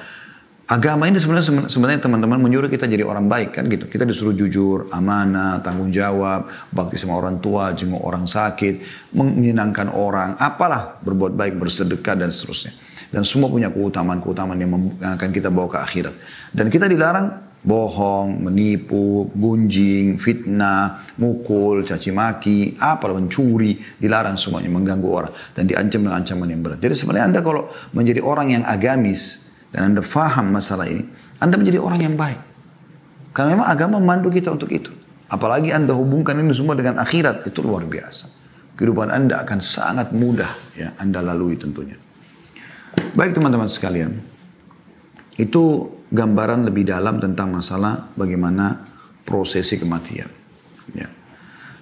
Agama ini sebenarnya teman-teman menyuruh kita jadi orang baik kan gitu. Kita disuruh jujur, amanah, tanggung jawab, bakti sama orang tua, jenguk orang sakit, menyenangkan orang, apalah, berbuat baik, bersedekah dan seterusnya. Dan semua punya keutamaan-keutamaan yang akan kita bawa ke akhirat. Dan kita dilarang bohong, menipu, gunjing, fitnah, mukul, caci maki, mencuri, dilarang semuanya, mengganggu orang. Dan diancam dengan ancaman yang berat. Jadi sebenarnya Anda kalau menjadi orang yang agamis, dan Anda faham masalah ini, Anda menjadi orang yang baik. Karena memang agama memandu kita untuk itu. Apalagi Anda hubungkan ini semua dengan akhirat, itu luar biasa. Kehidupan Anda akan sangat mudah ya Anda lalui tentunya. Baik teman-teman sekalian, itu gambaran lebih dalam tentang masalah bagaimana prosesi kematian. Ya.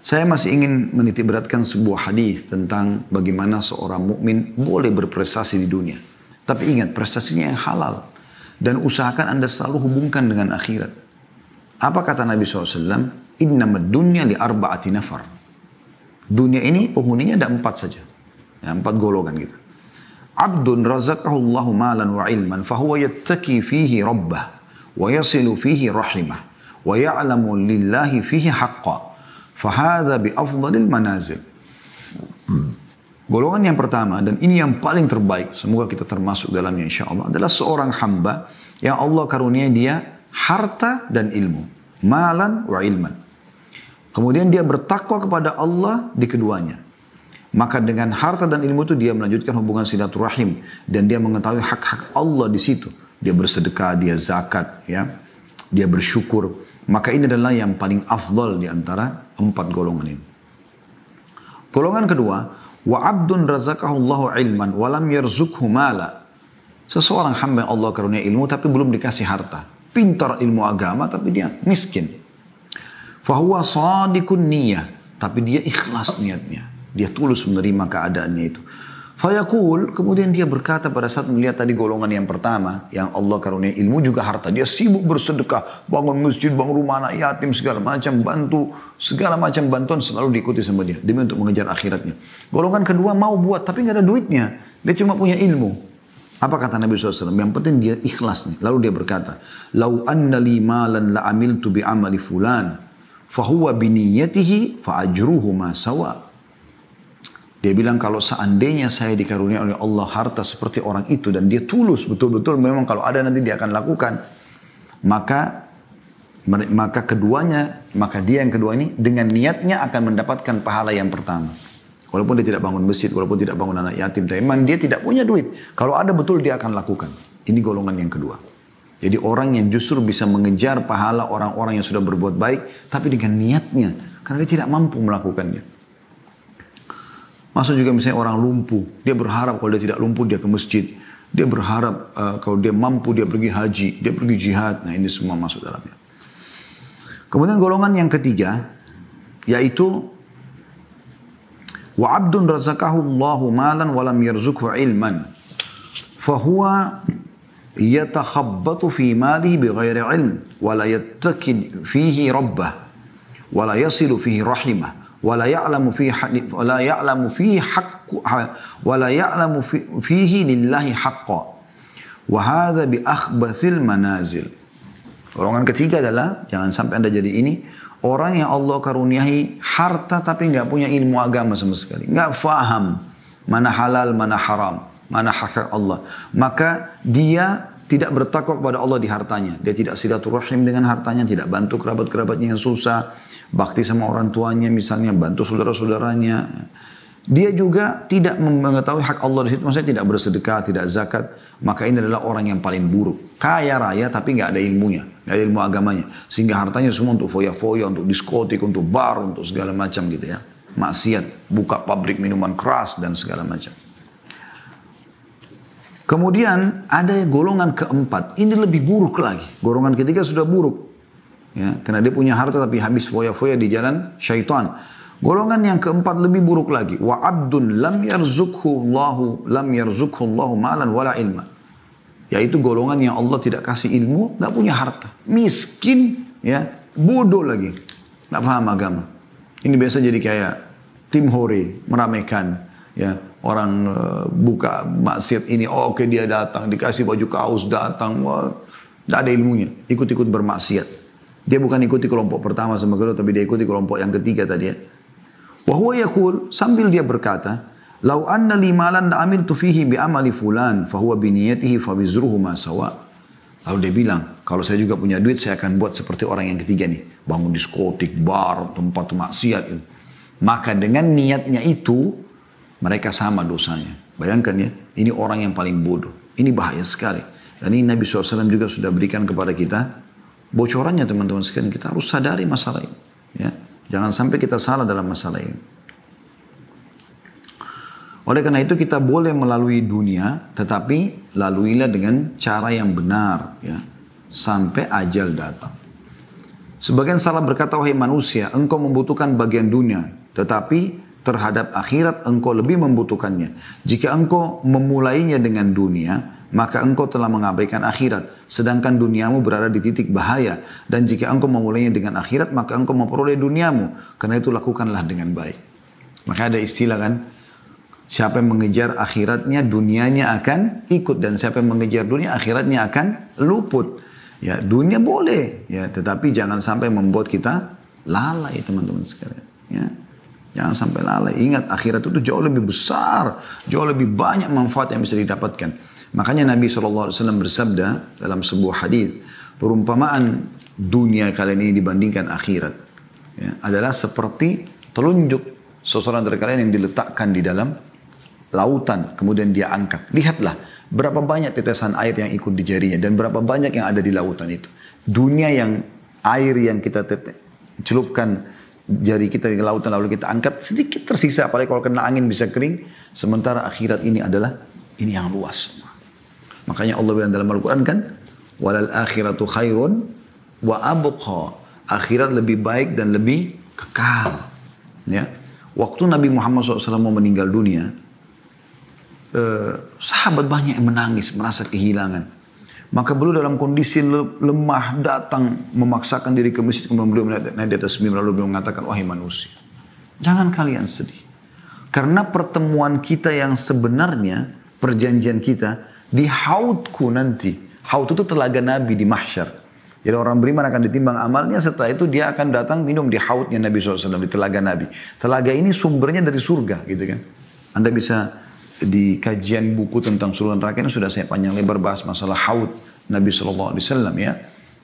Saya masih ingin menitikberatkan sebuah hadis tentang bagaimana seorang mukmin boleh berprestasi di dunia. Tapi ingat, prestasinya yang halal. Dan usahakan Anda selalu hubungkan dengan akhirat. Apa kata Nabi SAW? Innamad dunya li arba'ati nafar. Dunia ini penghuninya ada 4 saja. Ya, 4 golongan gitu. Abdun razaqahullahu malan wa ilman fahuwa yattaki fihi rabbah wa yasilu fihi rahimah wa ya'lamu lillahi fihi haqqa fahadha bi afdalil manazil. Golongan yang pertama dan ini yang paling terbaik, semoga kita termasuk dalamnya insyaallah, adalah seorang hamba yang Allah karunia dia harta dan ilmu, malan wa ilman. Kemudian dia bertakwa kepada Allah di keduanya. Maka dengan harta dan ilmu itu dia melanjutkan hubungan silaturahim dan dia mengetahui hak-hak Allah di situ. Dia bersedekah, dia zakat, ya. Dia bersyukur. Maka ini adalah yang paling afdal di antara 4 golongan ini. Golongan kedua, wa abdun razaqahullahu ilman wa lam yarzuqhu mala. Seseorang hamba yang Allah karunia ilmu tapi belum dikasih harta. Pintar ilmu agama tapi dia miskin. Fahuwa shadiqun niyah, tapi dia ikhlas niatnya. Dia tulus menerima keadaannya itu. Fayaqul, kemudian dia berkata pada saat melihat tadi golongan yang pertama, yang Allah karunia ilmu juga harta. Dia sibuk bersedekah, bangun masjid, bangun rumah anak yatim, segala macam, bantu, segala macam bantuan selalu diikuti sama dia. Demi untuk mengejar akhiratnya. Golongan kedua mau buat, tapi nggak ada duitnya. Dia cuma punya ilmu. Apa kata Nabi SAW? Yang penting dia ikhlas nih. Lalu dia berkata, Lau anna li malan la amiltu bi amali fulan, fahuwa biniyatihi fa ajruhu ma sawa. Dia bilang kalau seandainya saya dikarunia oleh Allah harta seperti orang itu dan dia tulus betul-betul memang kalau ada nanti dia akan lakukan, maka dia yang kedua ini dengan niatnya akan mendapatkan pahala yang pertama. Walaupun dia tidak bangun masjid, walaupun tidak bangun anak yatim, tapi memang dia tidak punya duit. Kalau ada betul dia akan lakukan. Ini golongan yang kedua. Jadi orang yang justru bisa mengejar pahala orang-orang yang sudah berbuat baik, tapi dengan niatnya, karena dia tidak mampu melakukannya. Masuk juga misalnya orang lumpuh, dia berharap kalau dia tidak lumpuh dia ke masjid. Dia berharap kalau dia mampu dia pergi haji, dia pergi jihad. Nah ini semua masuk dalamnya. Kemudian golongan yang ketiga, yaitu wa abdun razaqahu Allahu malan wa lam yarzuqhu ilman. Fahuwa yatakhabbatu fi malihi bighairi ilm wa la yattaqid fihi rabbah wa la yasilu fihi rahimah. ولا يعلم فيه لله حقا وهذا بأخبث المنازل. Golongan ketiga adalah jangan sampai Anda jadi ini orang yang Allah karuniai harta tapi nggak punya ilmu agama sama sekali, nggak faham mana halal mana haram, mana hak Allah, maka dia tidak bertakwa kepada Allah di hartanya. Dia tidak silaturahim dengan hartanya, tidak bantu kerabat-kerabatnya yang susah, bakti sama orang tuanya misalnya, bantu saudara-saudaranya. Dia juga tidak mengetahui hak Allah di situ, maksudnya tidak bersedekah, tidak zakat. Maka ini adalah orang yang paling buruk. Kaya raya tapi nggak ada ilmunya, nggak ada ilmu agamanya. Sehingga hartanya semua untuk foya-foya, untuk diskotik, untuk bar, untuk segala macam gitu ya. Maksiat, buka pabrik minuman keras dan segala macam. Kemudian ada golongan keempat, ini lebih buruk lagi. Golongan ketiga sudah buruk. Ya, karena dia punya harta tapi habis foya-foya di jalan syaitan. Golongan yang keempat lebih buruk lagi. Wa abdun lam yarzuqhu Allahu malan wala ilma. Yaitu golongan yang Allah tidak kasih ilmu, nggak punya harta. Miskin, ya, bodoh lagi. Nggak paham agama. Ini biasa jadi kayak tim hore, meramaikan. Ya, orang buka maksiat ini, oke dia datang, dikasih baju kaos datang, tidak ada ilmunya, ikut-ikut bermaksiat. Dia bukan ikuti kelompok pertama sama kedua, tapi dia ikuti kelompok yang ketiga tadi ya. Wahwa yaqul, sambil dia berkata, lau anna li malan la amiltu fihi bi amali fulan, fahuwa bi niyatihi fa bizruhu ma sawa. Lalu dia bilang, kalau saya juga punya duit, saya akan buat seperti orang yang ketiga nih, bangun diskotik, bar, tempat maksiat itu. Maka dengan niatnya itu mereka sama dosanya. Bayangkan ya, ini orang yang paling bodoh. Ini bahaya sekali. Dan ini Nabi SAW juga sudah berikan kepada kita bocorannya teman-teman sekalian. Kita harus sadari masalah ini. Ya. Jangan sampai kita salah dalam masalah ini. Oleh karena itu kita boleh melalui dunia, tetapi laluilah dengan cara yang benar. Ya. Sampai ajal datang. Sebagian salah berkata, wahai manusia, engkau membutuhkan bagian dunia. Tetapi terhadap akhirat engkau lebih membutuhkannya. Jika engkau memulainya dengan dunia, maka engkau telah mengabaikan akhirat. Sedangkan duniamu berada di titik bahaya. Dan jika engkau memulainya dengan akhirat, maka engkau memperoleh duniamu. Karena itu lakukanlah dengan baik. Maka ada istilah kan, siapa yang mengejar akhiratnya, dunianya akan ikut. Dan siapa yang mengejar dunia, akhiratnya akan luput. Ya, dunia boleh, ya, tetapi jangan sampai membuat kita lalai teman-teman sekalian. Ya. Jangan sampai lalai. Ingat akhirat itu jauh lebih besar. Jauh lebih banyak manfaat yang bisa didapatkan. Makanya Nabi SAW bersabda dalam sebuah hadis, perumpamaan dunia kalian ini dibandingkan akhirat ya, adalah seperti telunjuk seseorang dari kalian yang diletakkan di dalam lautan. Kemudian dia angkat. Lihatlah berapa banyak tetesan air yang ikut di jarinya. Dan berapa banyak yang ada di lautan itu. Dunia yang air yang kita celupkan jari kita di lautan lalu kita angkat sedikit tersisa, apalagi kalau kena angin bisa kering. Sementara akhirat ini adalah ini yang luas. Makanya Allah bilang dalam Al-Quran kan, walal akhiratu khairun wa abqa. Akhirat lebih baik dan lebih kekal. Ya, waktu Nabi Muhammad SAW mau meninggal dunia, sahabat banyak yang menangis, merasa kehilangan. Maka beliau dalam kondisi lemah datang memaksakan diri ke masjid, kemudian beliau naik di atas mimbar lalu beliau mengatakan, wahai manusia, jangan kalian sedih. Karena pertemuan kita yang sebenarnya, perjanjian kita, di haudku nanti. Haud itu telaga Nabi di mahsyar. Jadi orang beriman akan ditimbang amalnya, setelah itu dia akan datang minum di haudnya Nabi SAW, di telaga Nabi. Telaga ini sumbernya dari surga gitu kan. Anda bisa di kajian buku tentang surga neraka ini sudah saya panjang lebar bahas masalah haud Nabi SAW ya.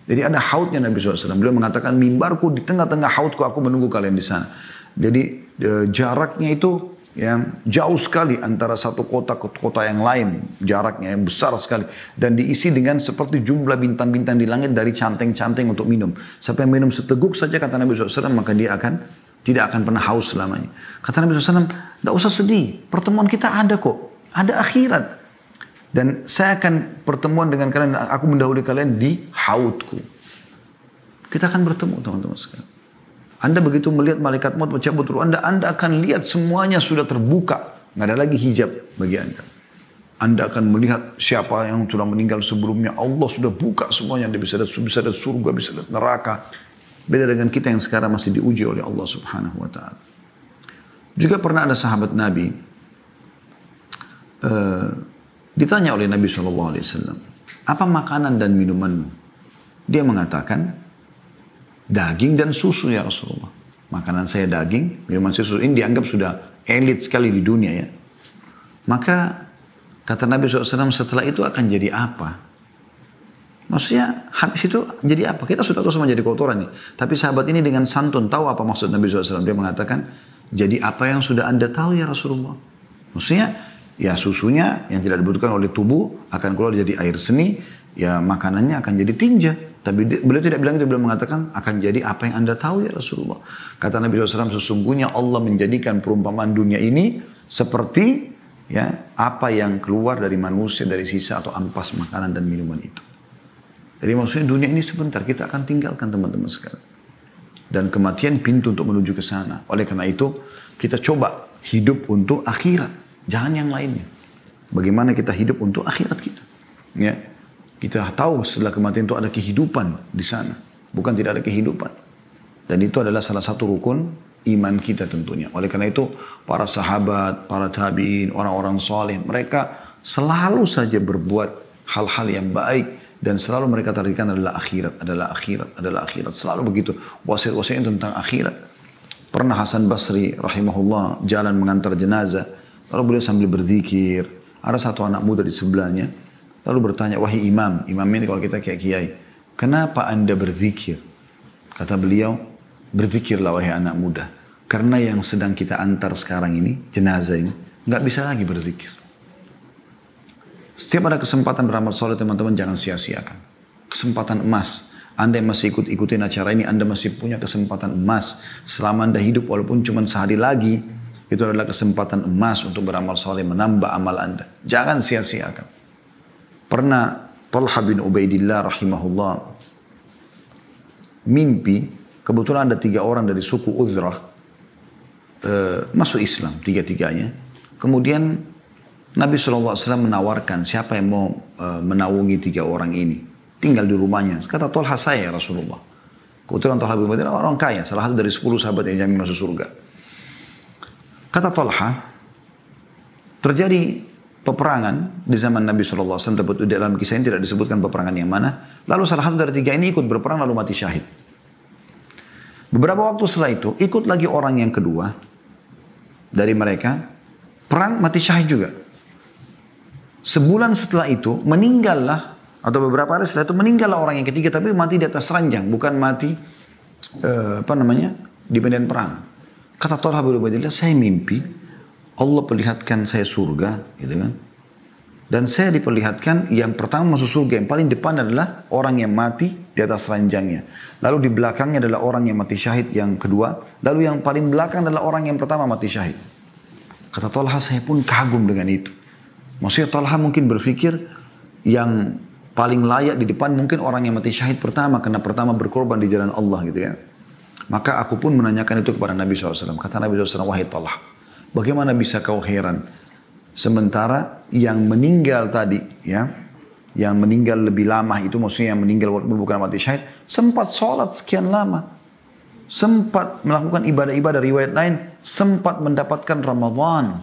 Jadi ada haudnya Nabi SAW. Beliau mengatakan, mimbarku di tengah-tengah haudku, aku menunggu kalian di sana. Jadi jaraknya itu yang jauh sekali antara satu kota ke kota yang lain, jaraknya yang besar sekali, dan diisi dengan seperti jumlah bintang-bintang di langit dari canteng-canteng untuk minum. Sampai minum seteguk saja kata Nabi SAW, maka dia tidak akan pernah haus selamanya. Kata Nabi SAW, tidak usah sedih, pertemuan kita ada kok, ada akhirat. Dan saya akan pertemuan dengan kalian, aku mendahului kalian di haudku. Kita akan bertemu teman-teman sekalian. Anda begitu melihat malaikat maut mencabut ruh Anda akan lihat semuanya sudah terbuka. Nggak ada lagi hijab bagi Anda. Anda akan melihat siapa yang sudah meninggal sebelumnya. Allah sudah buka semuanya. Anda bisa lihat surga, bisa lihat neraka. Beda dengan kita yang sekarang masih diuji oleh Allah Subhanahu wa ta'ala. Juga pernah ada sahabat Nabi ditanya oleh Nabi SAW, apa makanan dan minumanmu? Dia mengatakan, daging dan susu ya Rasulullah. Makanan saya daging, minuman susu. Ini dianggap sudah elit sekali di dunia ya. Maka kata Nabi SAW, setelah itu akan jadi apa? Maksudnya habis itu jadi apa? Kita sudah tahu semua jadi kotoran nih. Tapi sahabat ini dengan santun tahu apa maksud Nabi SAW. Dia mengatakan, jadi apa yang sudah Anda tahu ya Rasulullah? Maksudnya ya susunya yang tidak dibutuhkan oleh tubuh akan keluar jadi air seni. Ya makanannya akan jadi tinja. Tapi beliau tidak bilang itu, beliau mengatakan akan jadi apa yang Anda tahu ya Rasulullah. Kata Nabi SAW, sesungguhnya Allah menjadikan perumpamaan dunia ini seperti ya apa yang keluar dari manusia dari sisa atau ampas makanan dan minuman itu. Jadi maksudnya dunia ini sebentar, kita akan tinggalkan teman-teman sekalian. Dan kematian pintu untuk menuju ke sana. Oleh karena itu, kita coba hidup untuk akhirat. Jangan yang lainnya. Bagaimana kita hidup untuk akhirat kita. Ya. Kita tahu setelah kematian itu ada kehidupan di sana. Bukan tidak ada kehidupan. Dan itu adalah salah satu rukun iman kita tentunya. Oleh karena itu, para sahabat, para tabi'in, orang-orang soleh, mereka selalu saja berbuat hal-hal yang baik. Dan selalu mereka tarikan adalah akhirat, adalah akhirat, adalah akhirat. Selalu begitu. Wasiat-wasiatnya tentang akhirat. Pernah Hasan Basri rahimahullah jalan mengantar jenazah. Lalu beliau sambil berzikir. Ada satu anak muda di sebelahnya. Lalu bertanya, wahai imam. Imam ini kalau kita kayak kiai. Kenapa anda berzikir? Kata beliau, berzikirlah wahai anak muda. Karena yang sedang kita antar sekarang ini, jenazah ini, nggak bisa lagi berzikir. Setiap ada kesempatan beramal soleh teman-teman jangan sia-siakan. Kesempatan emas. Anda yang masih ikutin acara ini, Anda masih punya kesempatan emas. Selama Anda hidup walaupun cuma sehari lagi, itu adalah kesempatan emas untuk beramal soleh, menambah amal Anda. Jangan sia-siakan. Pernah Talha bin Ubaidillah rahimahullah mimpi, kebetulan ada 3 orang dari suku Uzrah masuk Islam, 3-3-nya. Kemudian Nabi SAW menawarkan siapa yang mau menaungi 3 orang ini. Tinggal di rumahnya. Kata Talha, saya Rasulullah. Kebetulan Talha bin Ubaidillah orang kaya. Salah satu dari 10 sahabat yang jamin masuk surga. Kata Talha, terjadi peperangan di zaman Nabi SAW. Dalam kisah ini tidak disebutkan peperangan yang mana. Lalu salah satu dari 3 ini ikut berperang lalu mati syahid. Beberapa waktu setelah itu ikut lagi orang yang kedua dari mereka. Perang mati syahid juga. Sebulan setelah itu meninggallah, atau beberapa hari setelah itu meninggallah orang yang ketiga, tapi mati di atas ranjang, bukan mati di medan perang. Kata Talha bin Ubaidillah, saya mimpi Allah perlihatkan saya surga, gitu kan? Dan saya diperlihatkan yang pertama masuk surga, yang paling depan adalah orang yang mati di atas ranjangnya. Lalu di belakangnya adalah orang yang mati syahid yang kedua, lalu yang paling belakang adalah orang yang pertama mati syahid. Kata Talha, saya pun kagum dengan itu. Maksudnya Talha mungkin berpikir yang paling layak di depan mungkin orang yang mati syahid pertama, karena pertama berkorban di jalan Allah gitu ya. Maka aku pun menanyakan itu kepada Nabi SAW. Kata Nabi SAW, wahai Talha, bagaimana bisa kau heran? Sementara yang meninggal tadi, ya, yang meninggal lebih lama itu maksudnya yang meninggal walaupun bukan mati syahid, sempat sholat sekian lama, sempat melakukan ibadah-ibadah, riwayat lain sempat mendapatkan Ramadan.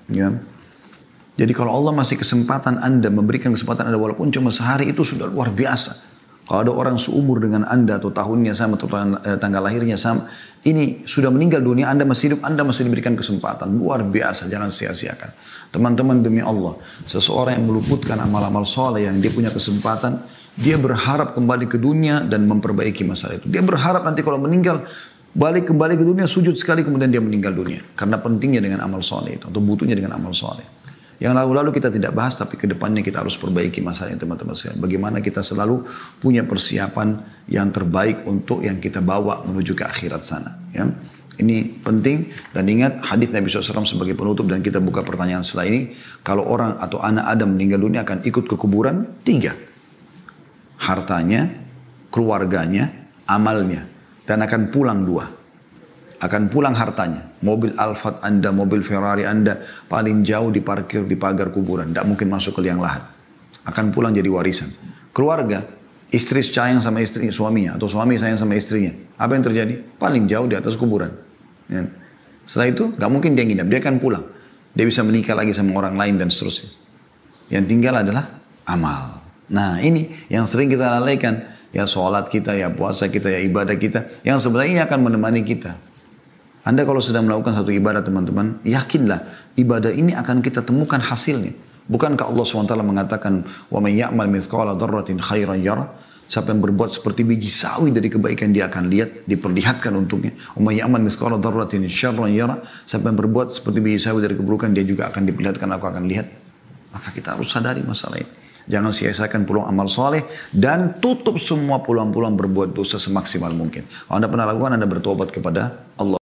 Ya. Jadi kalau Allah masih kesempatan Anda, memberikan kesempatan Anda walaupun cuma sehari, itu sudah luar biasa. Kalau ada orang seumur dengan Anda atau tahunnya sama atau tanggal lahirnya sama, ini sudah meninggal dunia, Anda masih hidup, Anda masih diberikan kesempatan. Luar biasa, jangan sia-siakan. Teman-teman, demi Allah, seseorang yang meluputkan amal-amal soleh yang dia punya kesempatan, dia berharap kembali ke dunia dan memperbaiki masalah itu. Dia berharap nanti kalau meninggal, kembali ke dunia, sujud sekali kemudian dia meninggal dunia. Karena pentingnya dengan amal soleh itu, atau butuhnya dengan amal soleh. Yang lalu-lalu kita tidak bahas, tapi ke depannya kita harus perbaiki masalahnya teman-teman sekalian. Bagaimana kita selalu punya persiapan yang terbaik untuk yang kita bawa menuju ke akhirat sana. Ya. Ini penting, dan ingat hadis Nabi SAW sebagai penutup, dan kita buka pertanyaan setelah ini. Kalau orang atau anak Adam meninggal dunia akan ikut ke kuburan, 3. Hartanya, keluarganya, amalnya. Dan akan pulang 2. Akan pulang hartanya. Mobil Alphard Anda, mobil Ferrari Anda paling jauh diparkir di pagar kuburan. Tidak mungkin masuk ke liang lahat. Akan pulang jadi warisan. Keluarga, istri sayang sama istri suaminya atau suami sayang sama istrinya. Apa yang terjadi? Paling jauh di atas kuburan. Ya. Setelah itu nggak mungkin dia nginap, dia akan pulang. Dia bisa menikah lagi sama orang lain dan seterusnya. Yang tinggal adalah amal. Nah ini yang sering kita lalaikan. Ya sholat kita, ya puasa kita, ya ibadah kita. Yang sebenarnya akan menemani kita. Anda kalau sudah melakukan satu ibadah teman-teman, yakinlah ibadah ini akan kita temukan hasilnya. Bukankah Allah SWT mengatakan, وَمَنْ يَعْمَلْ مِثْقَالَ ذَرَّةٍ خَيْرًا يَرَهُ. Siapa yang berbuat seperti biji sawi dari kebaikan dia akan lihat, diperlihatkan untuknya. وَمَنْ يَعْمَلْ مِثْقَالَ ذَرَّةٍ شَرًّا يَرَهُ. Siapa yang berbuat seperti biji sawi dari keburukan, dia juga akan diperlihatkan, aku akan lihat. Maka kita harus sadari masalah ini. Jangan sia-siakan peluang amal soleh dan tutup semua peluang-peluang berbuat dosa semaksimal mungkin. Kalau Anda pernah lakukan, Anda bertobat kepada Allah.